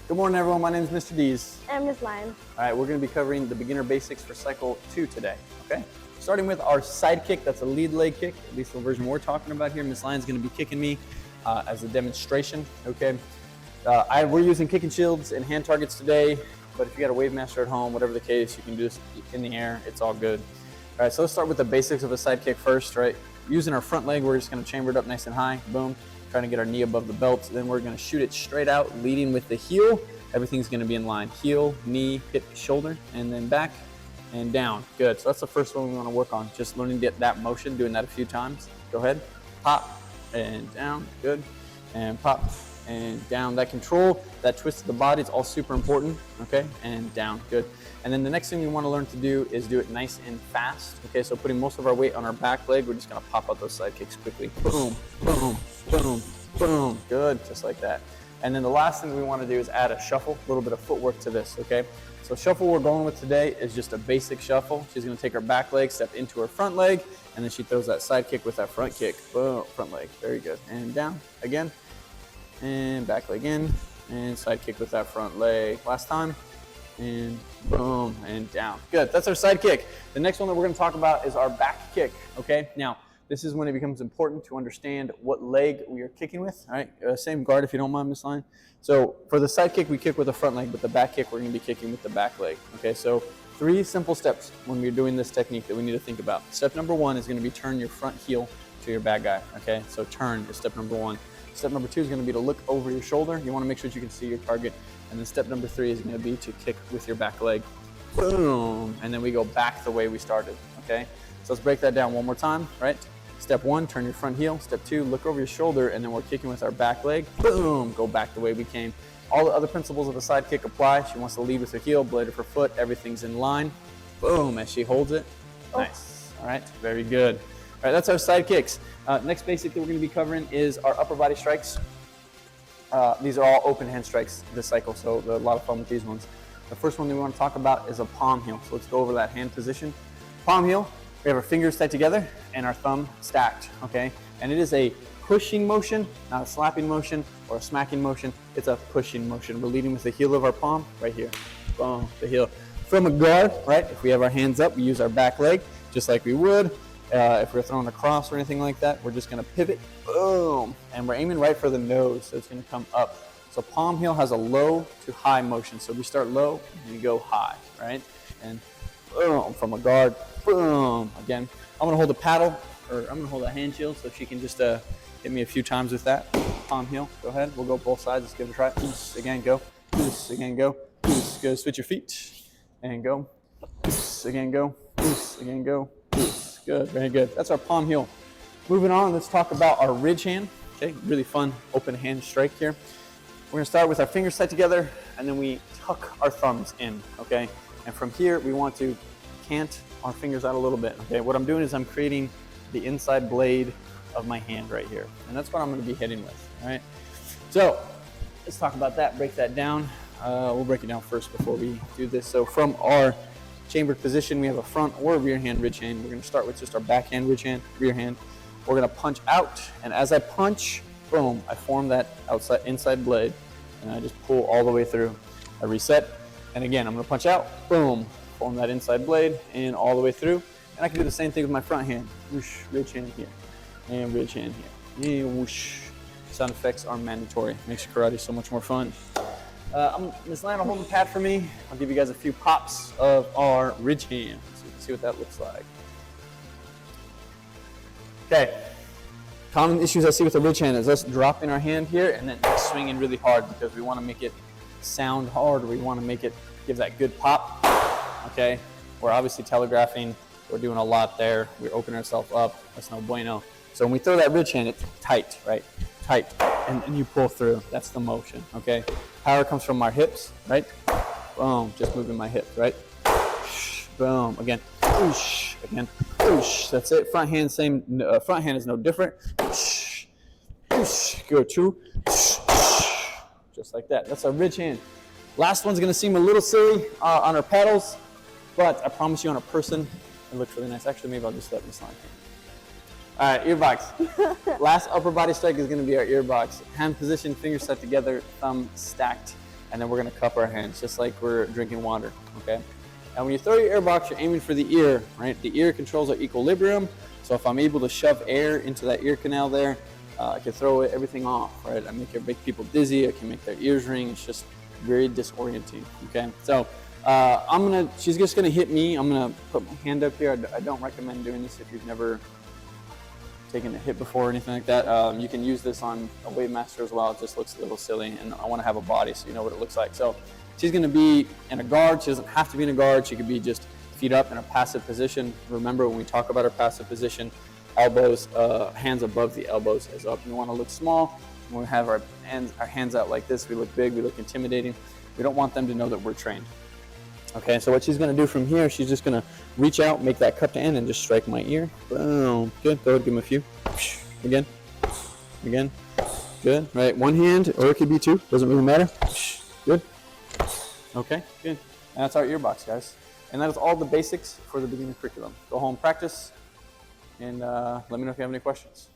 Good morning, everyone. My name is Mr. Dees. And Ms. Lyon. All right, we're going to be covering the beginner basics for cycle 2 today, okay? Starting with our side kick, that's a lead leg kick, at least the version we're talking about here. Ms. Lyon's going to be kicking me as a demonstration, okay? We're using kicking shields and hand targets today, but if you got a Wave Master at home, whatever the case, you can do this in the air. It's all good. All right, so let's start with the basics of a side kick first, right? Using our front leg, we're just going to chamber it up nice and high, boom. Trying to get our knee above the belt. Then we're going to shoot it straight out, leading with the heel. Everything's going to be in line. Heel, knee, hip, shoulder, and then back and down. Good. So that's the first one we want to work on. Just learning to get that motion, doing that a few times. Go ahead. Pop and down. Good. And pop and down. That control, that twist of the body, it's all super important. Okay. And down. Good. And then the next thing we want to learn to do is do it nice and fast. Okay. So putting most of our weight on our back leg, we're just going to pop out those side kicks quickly. Boom, boom, boom, boom. Good. Just like that. And then the last thing we want to do is add a shuffle, a little bit of footwork to this, okay? So shuffle we're going with today is just a basic shuffle. She's going to take her back leg, step into her front leg, and then she throws that side kick with that front kick. Boom, front leg, very good. And down again, and back leg in, and side kick with that front leg. Last time, and boom, and down. Good, that's our side kick. The next one that we're going to talk about is our back kick, okay? Now, this is when it becomes important to understand what leg we are kicking with. All right, same guard if you don't mind, Miss Lyon. So for the side kick, we kick with the front leg, but the back kick, we're going to be kicking with the back leg. Okay, so 3 simple steps when we're doing this technique that we need to think about. Step number 1 is going to be turn your front heel to your bad guy. Okay, so turn is step number 1. Step number 2 is going to be to look over your shoulder. You want to make sure that you can see your target. And then step number 3 is going to be to kick with your back leg. Boom, and then we go back the way we started. Okay, so let's break that down one more time, right? Step 1, turn your front heel. Step 2, look over your shoulder, and then we're kicking with our back leg. Boom, go back the way we came. All the other principles of the side kick apply. She wants to lead with her heel, blade of her foot, everything's in line. Boom, as she holds it. Nice, all right, very good. All right, that's our side kicks. Next basic that we're gonna be covering is our upper body strikes. These are all open hand strikes this cycle, so a lot of fun with these ones. The first one that we wanna talk about is a palm heel. So let's go over that hand position. Palm heel. We have our fingers tight together and our thumb stacked, okay? And it is a pushing motion, not a slapping motion or a smacking motion. It's a pushing motion. We're leading with the heel of our palm right here. Boom, the heel. From a guard, right? If we have our hands up, we use our back leg just like we would. If we're throwing a cross or anything like that, we're just gonna pivot, boom. And we're aiming right for the nose, so it's gonna come up. So palm heel has a low to high motion. So we start low and we go high, right? And boom, from a guard, boom. Again, I'm gonna hold a paddle, or I'm gonna hold a hand shield so she can just hit me a few times with that. Palm heel, go ahead. We'll go both sides, let's give it a try. Again, go. Again, go. Go, switch your feet. And go. Again, go. Again, go. Good, very good. That's our palm heel. Moving on, let's talk about our ridge hand. Okay, really fun open hand strike here. We're gonna start with our fingers tight together, and then we tuck our thumbs in, okay? And from here, we want to cant our fingers out a little bit, okay? What I'm doing is I'm creating the inside blade of my hand right here. And that's what I'm gonna be hitting with, all right? So let's talk about that, break that down. We'll break it down first before we do this. So from our chambered position, we have a front or rear hand ridge hand. We're gonna start with just our back hand ridge hand, rear hand. We're gonna punch out, and as I punch, boom, I form that inside blade, and I just pull all the way through. I reset, and again, I'm gonna punch out, boom, form that inside blade, and all the way through. And I can do the same thing with my front hand. Whoosh, ridge hand here, and ridge hand here, and whoosh. Sound effects are mandatory. Makes karate so much more fun. Ms. Lyon will hold the pad for me. I'll give you guys a few pops of our ridge hand, so you can see what that looks like. Okay, common issues I see with the ridge hand is us dropping our hand here and then swinging really hard because we want to make it sound hard. We want to make it give that good pop, okay? We're obviously telegraphing. We're doing a lot there. We're opening ourselves up. That's no bueno. So when we throw that ridge hand, it's tight, right? Tight, and you pull through. That's the motion, okay? Power comes from our hips, right? Boom, just moving my hips, right? Boom, again, whoosh, again, whoosh. That's it. Front hand, same. Front hand is no different. Whoosh, whoosh. Go two, just like that. That's our ridge hand. Last one's gonna seem a little silly on our paddles, but I promise you on a person, it looks really nice. Actually, maybe I'll just let this line. All right, ear box. Last upper body strike is going to be our ear box. Hand position, fingers set together, thumb stacked. and then we're gonna cup our hands, just like we're drinking water, okay? And when you throw your air box, you're aiming for the ear, right? The ear controls our equilibrium, so if I'm able to shove air into that ear canal there, I can throw everything off, right? I make people dizzy, I can make their ears ring, it's just very disorienting, okay? So she's just gonna hit me. I'm gonna put my hand up here. I don't recommend doing this if you've never taken a hit before or anything like that. You can use this on a Wave Master as well. It just looks a little silly, and I wanna have a body so you know what it looks like. So she's gonna be in a guard. She doesn't have to be in a guard. She could be just feet up in a passive position. Remember when we talk about our passive position, elbows, hands above the elbows is up. We wanna look small. When we have our hands out like this, we look big, we look intimidating. We don't want them to know that we're trained. Okay, so what she's gonna do from here, she's just gonna reach out, make that cupped hand, and just strike my ear. Boom. Good. Go ahead, give him a few. Again. Again. Good. Right. One hand, or it could be two. Doesn't really matter. Good. Okay. Good. And that's our ear box, guys. And that is all the basics for the beginner curriculum. Go home, practice, and let me know if you have any questions.